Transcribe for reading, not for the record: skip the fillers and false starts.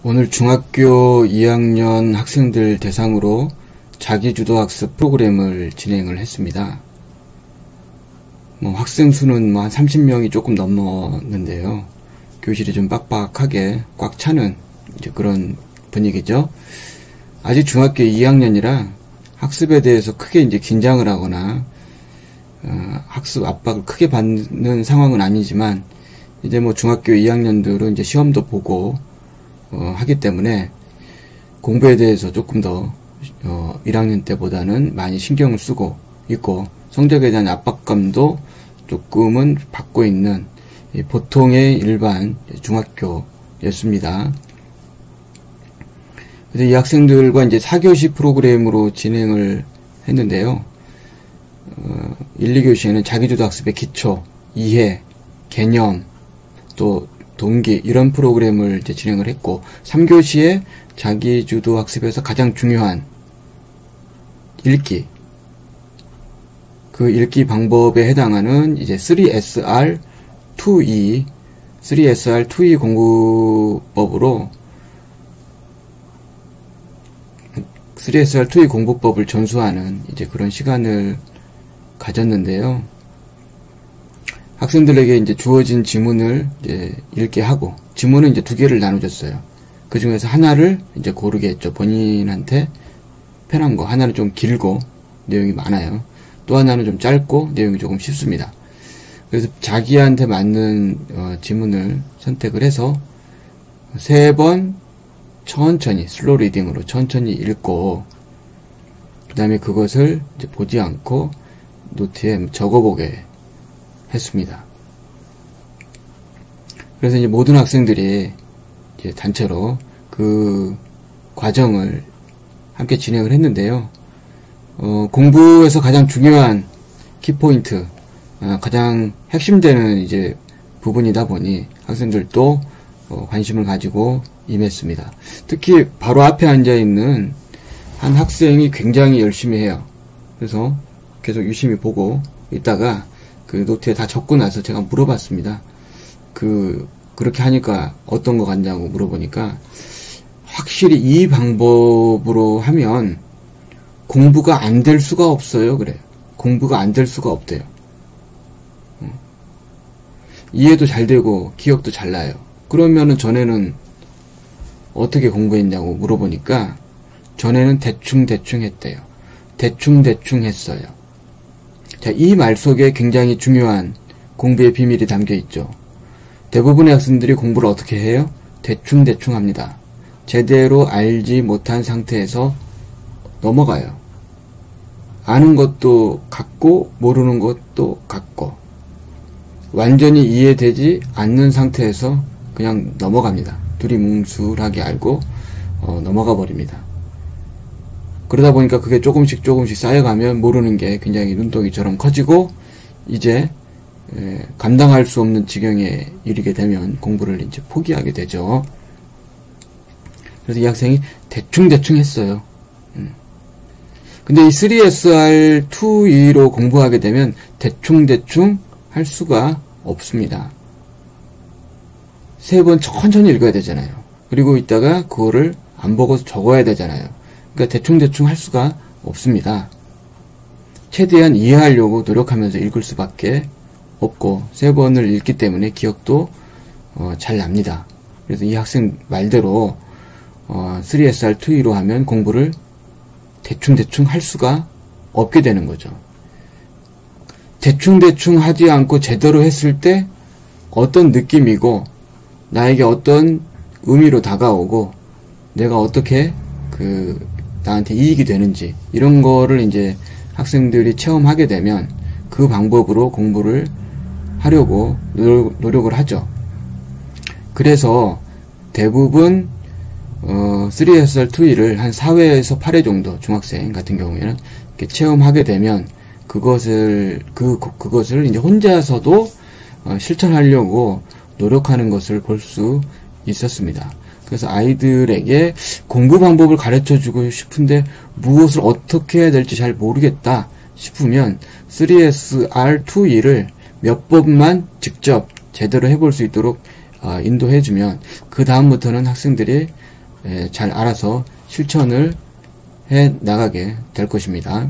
오늘 중학교 2학년 학생들 대상으로 자기주도학습 프로그램을 진행을 했습니다. 학생 수는 한 30명이 조금 넘었는데요. 교실이 좀 빡빡하게 꽉 차는 이제 그런 분위기죠. 아직 중학교 2학년이라 학습에 대해서 크게 이제 긴장을 하거나 학습 압박을 크게 받는 상황은 아니지만 이제 중학교 2학년들은 이제 시험도 보고 하기 때문에 공부에 대해서 조금 더 1학년 때보다는 많이 신경을 쓰고 있고 성적에 대한 압박감도 조금은 받고 있는 보통의 일반 중학교였습니다. 그래서 이 학생들과 이제 4교시 프로그램으로 진행을 했는데요. 1, 2교시에는 자기주도 학습의 기초, 이해, 개념, 또 동기 이런 프로그램을 이제 진행을 했고 3교시에 자기주도 학습에서 가장 중요한 읽기, 그 읽기 방법에 해당하는 이제 3SR2E 공부법으로 3SR2E 공부법을 전수하는 이제 그런 시간을 가졌는데요. 학생들에게 이제 주어진 지문을 이제 읽게 하고, 지문은 이제 2개를 나눠줬어요. 그 중에서 하나를 이제 고르게 했죠. 본인한테 편한 거. 하나는 좀 길고, 내용이 많아요. 또 하나는 좀 짧고, 내용이 조금 쉽습니다. 그래서 자기한테 맞는, 지문을 선택을 해서 3번 천천히, 슬로우 리딩으로 천천히 읽고, 그 다음에 그것을 이제 보지 않고 노트에 적어보게 했습니다. 그래서 이제 모든 학생들이 이제 단체로 그 과정을 함께 진행을 했는데요. 공부에서 가장 중요한 키포인트, 가장 핵심되는 이제 부분이다 보니 학생들도 관심을 가지고 임했습니다. 특히 바로 앞에 앉아 있는 한 학생이 굉장히 열심히 해요. 그래서 계속 유심히 보고 있다가 그 노트에 다 적고 나서 제가 물어봤습니다. 그렇게 하니까 어떤 거 같냐고 물어보니까 확실히 이 방법으로 하면 공부가 안 될 수가 없어요. 그래요. 공부가 안 될 수가 없대요. 이해도 잘 되고 기억도 잘 나요. 그러면은 전에는 어떻게 공부했냐고 물어보니까 전에는 대충 했대요. 대충 했어요. 자, 이 말 속에 굉장히 중요한 공부의 비밀이 담겨 있죠. 대부분의 학생들이 공부를 어떻게 해요? 대충 합니다. 제대로 알지 못한 상태에서 넘어가요. 아는 것도 같고 모르는 것도 같고 완전히 이해되지 않는 상태에서 그냥 넘어갑니다. 두리뭉술하게 알고 넘어가 버립니다. 그러다 보니까 그게 조금씩 쌓여가면 모르는 게 굉장히 눈덩이처럼 커지고 이제 감당할 수 없는 지경에 이르게 되면 공부를 이제 포기하게 되죠. 그래서 이 학생이 대충 했어요. 근데 이 3SR2E로 공부하게 되면 대충 할 수가 없습니다. 3번 천천히 읽어야 되잖아요. 그리고 있다가 그거를 안 보고 적어야 되잖아요. 그러니까 대충 할 수가 없습니다. 최대한 이해하려고 노력하면서 읽을 수밖에 없고 3번을 읽기 때문에 기억도 잘 납니다. 그래서 이 학생 말대로 3SR2E로 하면 공부를 대충 할 수가 없게 되는 거죠. 대충 하지 않고 제대로 했을 때 어떤 느낌이고 나에게 어떤 의미로 다가오고 내가 어떻게 나한테 이익이 되는지 이런 거를 이제 학생들이 체험하게 되면 그 방법으로 공부를 하려고 노력을 하죠. 그래서 대부분 3SR2E를 한 4회에서 8회 정도 중학생 같은 경우에는 이렇게 체험하게 되면 그것을 이제 혼자서도 실천하려고 노력하는 것을 볼 수 있었습니다. 그래서 아이들에게 공부 방법을 가르쳐주고 싶은데 무엇을 어떻게 해야 될지 잘 모르겠다 싶으면 3SR2E를 몇 번만 직접 제대로 해볼 수 있도록 인도해주면 그 다음부터는 학생들이 잘 알아서 실천을 해 나가게 될 것입니다.